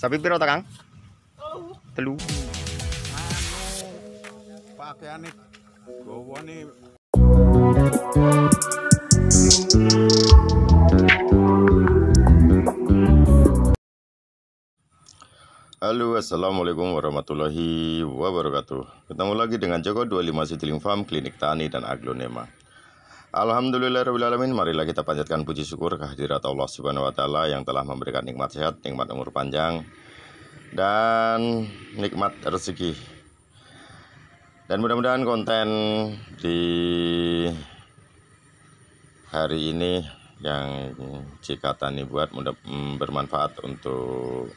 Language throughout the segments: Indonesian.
Sapi piro ta, Kang? Telu. Pakaiane gawane. Halo, assalamualaikum warahmatullahi wabarakatuh. Ketemu lagi dengan Joko 25 Citylink Farm, Klinik Tani dan Aglonema. Alhamdulillahirrahmanirrahim. Marilah kita panjatkan puji syukur kehadirat Allah Subhanahu wa Ta'ala yang telah memberikan nikmat sehat, nikmat umur panjang, dan nikmat rezeki. Dan mudah-mudahan konten di hari ini yang Jika Tani buat mudah bermanfaat untuk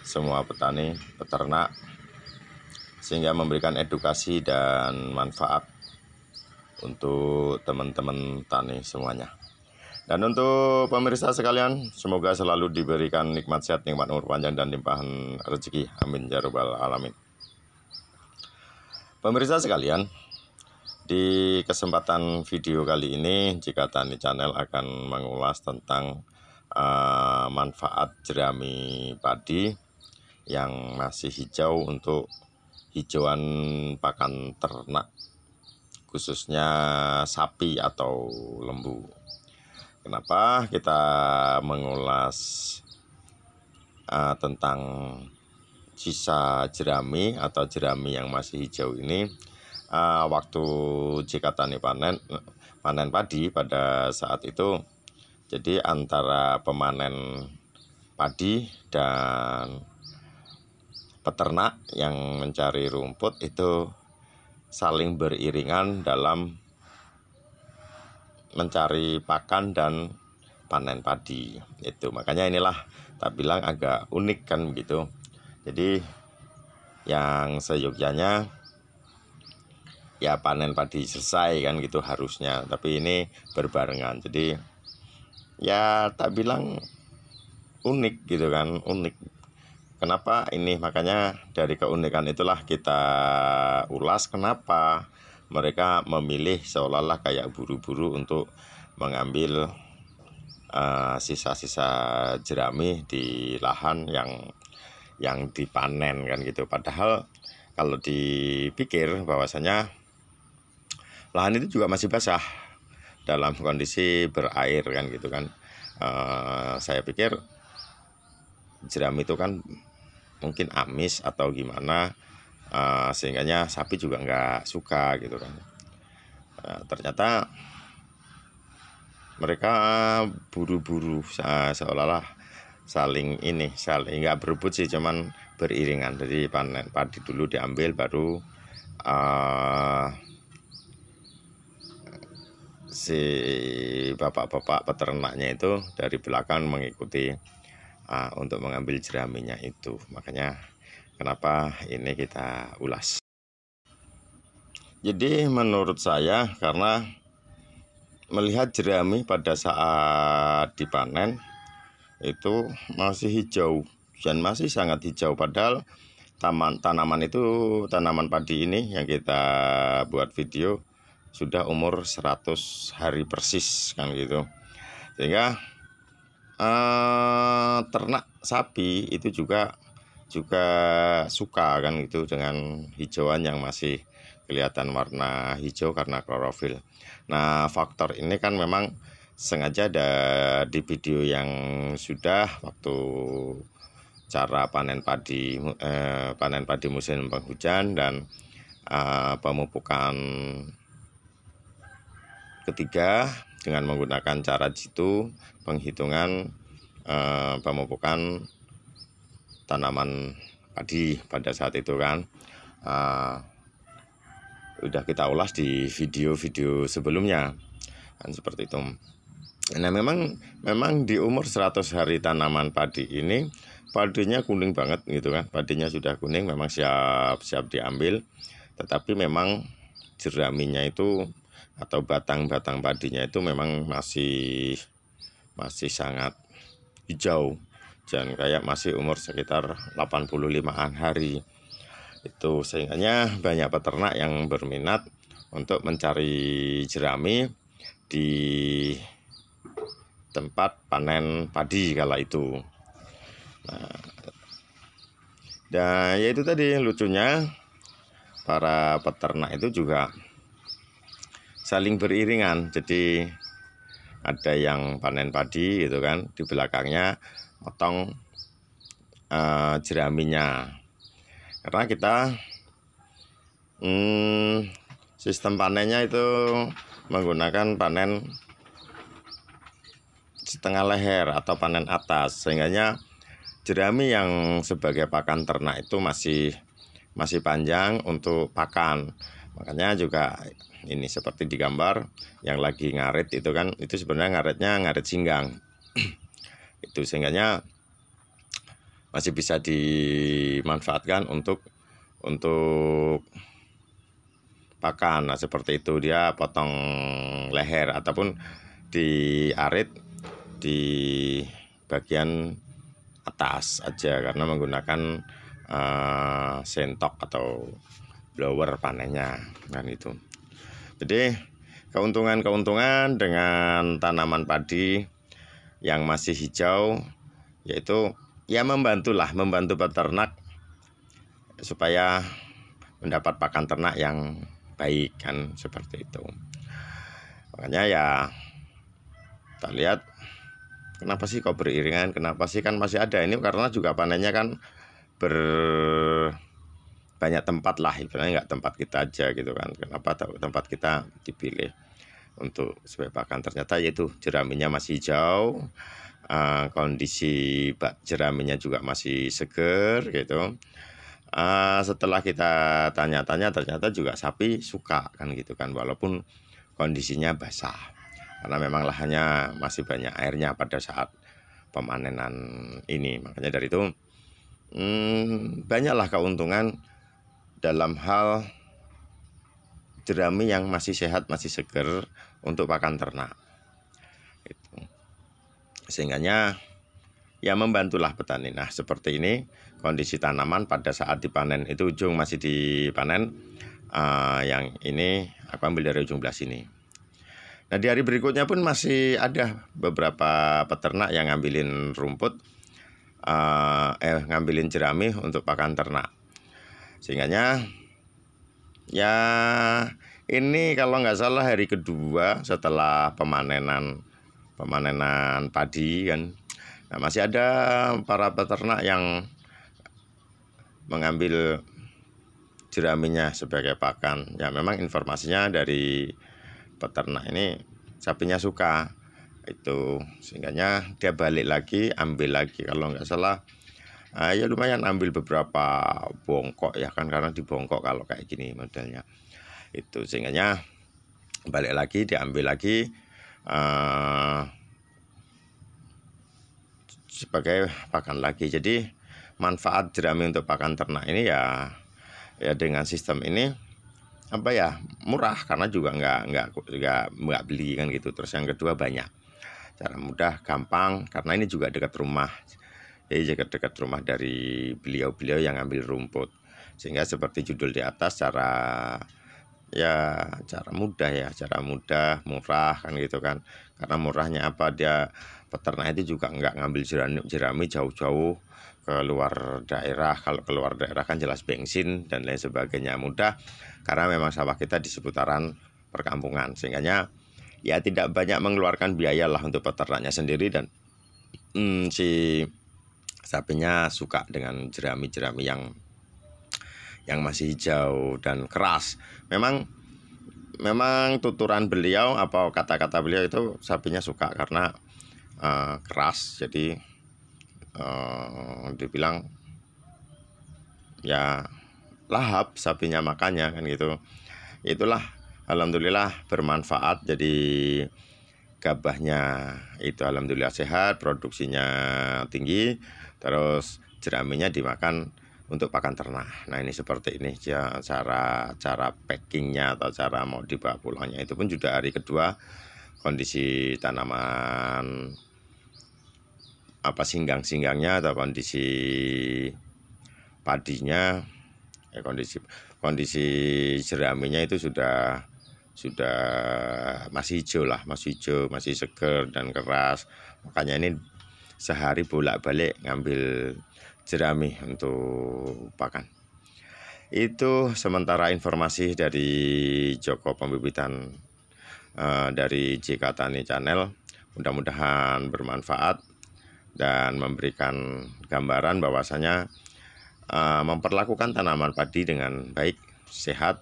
semua petani, peternak, sehingga memberikan edukasi dan manfaat untuk teman-teman tani semuanya. Dan untuk pemirsa sekalian, semoga selalu diberikan nikmat sehat, nikmat umur panjang, dan limpahan rezeki. Amin ya rabbal alamin. Pemirsa sekalian, di kesempatan video kali ini Jika Tani Channel akan mengulas tentang manfaat jerami padi yang masih hijau untuk hijauan pakan ternak, khususnya sapi atau lembu. Kenapa kita mengulas tentang sisa jerami atau jerami yang masih hijau ini? Waktu Jika Tani panen padi pada saat itu, jadi antara pemanen padi dan peternak yang mencari rumput itu saling beriringan dalam mencari pakan dan panen padi. Itu makanya inilah tak bilang agak unik kan begitu. Jadi yang seyogyanya ya panen padi selesai kan gitu harusnya, tapi ini berbarengan. Jadi ya tak bilang unik gitu kan, unik. Kenapa ini? Makanya dari keunikan itulah kita ulas kenapa mereka memilih seolah-olah kayak buru-buru untuk mengambil sisa-sisa jerami di lahan yang dipanen kan gitu. Padahal kalau dipikir bahwasanya lahan itu juga masih basah dalam kondisi berair kan gitu kan. Saya pikir jerami itu kan mungkin amis atau gimana, sehingganya sapi juga nggak suka gitu kan. Ternyata mereka buru-buru seolah-olah saling nggak berebut sih, cuman beriringan. Jadi panen padi dulu diambil, baru si bapak-bapak peternaknya itu dari belakang mengikuti untuk mengambil jeraminya itu. Makanya kenapa ini kita ulas. Jadi menurut saya, karena melihat jerami pada saat dipanen itu masih hijau dan masih sangat hijau, padahal tanaman padi ini yang kita buat video sudah umur 100 hari persis kan gitu. Sehingga ternak sapi itu juga suka kan gitu dengan hijauan yang masih kelihatan warna hijau karena klorofil. Nah, faktor ini kan memang sengaja ada di video yang sudah waktu cara panen padi musim penghujan dan pemupukan ketiga dengan menggunakan cara jitu, penghitungan pemupukan tanaman padi pada saat itu kan. Udah kita ulas di video-video sebelumnya kan seperti itu. Nah, memang di umur 100 hari tanaman padi ini padinya kuning banget gitu kan. Padinya sudah kuning, memang siap diambil. Tetapi memang jeraminya itu atau batang-batang padinya itu memang masih sangat hijau dan kayak masih umur sekitar 85-an hari itu. Sehingga banyak peternak yang berminat untuk mencari jerami di tempat panen padi kala itu. Nah, Dan ya itu tadi lucunya, para peternak itu juga saling beriringan. Jadi ada yang panen padi gitu kan, di belakangnya potong jeraminya. Karena kita sistem panennya itu menggunakan panen setengah leher atau panen atas, sehingga jerami yang sebagai pakan ternak itu masih panjang untuk pakan. Makanya juga ini seperti di gambar yang lagi ngarit itu kan, itu sebenarnya ngaritnya ngarit singgang. Itu sehingga masih bisa dimanfaatkan untuk pakan. Nah, seperti itu, dia potong leher ataupun diarit di bagian atas aja karena menggunakan sentok atau blower panennya kan itu. Jadi keuntungan dengan tanaman padi yang masih hijau yaitu ya membantu peternak supaya mendapat pakan ternak yang baik kan, seperti itu. Makanya ya kita lihat kenapa sih kok beriringan, kenapa sih kan masih ada ini, karena juga panennya kan banyak tempat lah, ibaratnya nggak tempat kita aja gitu kan. Kenapa tempat kita dipilih untuk sebagai pakan, ternyata yaitu jeraminya masih hijau, kondisi jeraminya juga masih seger gitu. Setelah kita tanya-tanya ternyata juga sapi suka kan gitu kan, walaupun kondisinya basah karena memang lahannya masih banyak airnya pada saat pemanenan ini. Makanya dari itu banyaklah keuntungan dalam hal jerami yang masih sehat, masih seger untuk pakan ternak itu. Sehingga ya membantulah petani. Nah, seperti ini kondisi tanaman pada saat dipanen, itu ujung masih dipanen, yang ini aku ambil dari ujung belah sini. Nah, di hari berikutnya pun masih ada beberapa peternak yang ngambilin rumput, ngambilin jerami untuk pakan ternak. Sehingga ya ini kalau nggak salah hari kedua setelah pemanenan padi kan. Nah, masih ada para peternak yang mengambil jeraminya sebagai pakan. Ya memang informasinya dari peternak ini sapinya suka itu, sehingga dia balik lagi ambil lagi. Kalau nggak salah ya lumayan ambil beberapa bongkok ya kan, karena dibongkok kalau kayak gini modelnya itu. Sehingga balik lagi diambil lagi sebagai pakan lagi. Jadi manfaat jerami untuk pakan ternak ini ya dengan sistem ini apa ya, murah karena juga nggak beli kan gitu. Terus yang kedua banyak, cara mudah, gampang, karena ini juga dekat rumah. Jadi dekat rumah dari beliau yang ambil rumput. Sehingga seperti judul di atas, cara mudah, murah kan gitu kan. Karena murahnya apa, dia peternak itu juga nggak ngambil jerami jauh-jauh ke luar daerah. Kalau keluar daerah kan jelas bensin dan lain sebagainya. Mudah karena memang sawah kita di seputaran perkampungan, sehingga ya tidak banyak mengeluarkan biaya lah untuk peternaknya sendiri. Dan si sapinya suka dengan jerami-jerami yang masih hijau dan keras. Memang tuturan beliau, apa kata-kata beliau itu, sapinya suka karena keras. Jadi dibilang ya lahap sapinya makannya kan gitu. Itulah alhamdulillah bermanfaat. Jadi gabahnya itu alhamdulillah sehat, produksinya tinggi, terus jeraminya dimakan untuk pakan ternak. Nah, ini seperti ini ya, cara packingnya atau cara mau dibawa pulangnya. Itu pun juga hari kedua kondisi tanaman singgang-singgangnya atau kondisi padinya, kondisi jeraminya itu sudah masih hijau, masih seger dan keras. Makanya ini sehari bolak-balik ngambil jerami untuk pakan. Itu sementara informasi dari Joko Pembibitan dari JK Tani Channel. Mudah-mudahan bermanfaat dan memberikan gambaran bahwasanya memperlakukan tanaman padi dengan baik, sehat,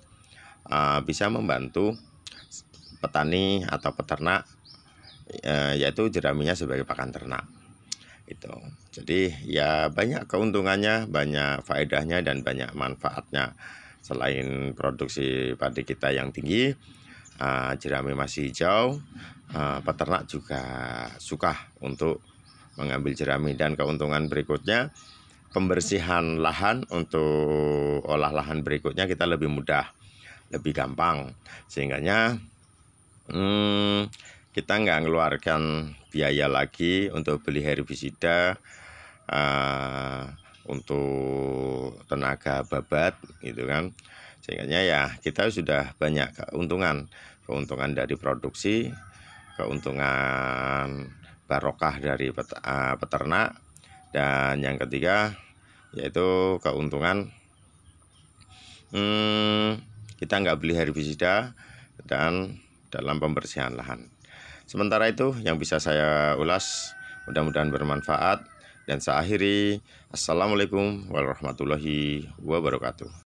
bisa membantu petani atau peternak, yaitu jeraminya sebagai pakan ternak. Itu. Jadi ya banyak keuntungannya, banyak faedahnya dan banyak manfaatnya. Selain produksi padi kita yang tinggi, jerami masih hijau, peternak juga suka untuk mengambil jerami. Dan keuntungan berikutnya, pembersihan lahan untuk olah lahan berikutnya kita lebih mudah, lebih gampang, sehingganya kita nggak mengeluarkan biaya lagi untuk beli herbisida, untuk tenaga babat gitu kan. Sehingga ya kita sudah banyak keuntungan dari produksi, keuntungan barokah dari peternak, dan yang ketiga yaitu keuntungan kita nggak beli herbisida dan dalam pembersihan lahan. Sementara itu yang bisa saya ulas, mudah-mudahan bermanfaat, dan saya akhiri. Assalamualaikum warahmatullahi wabarakatuh.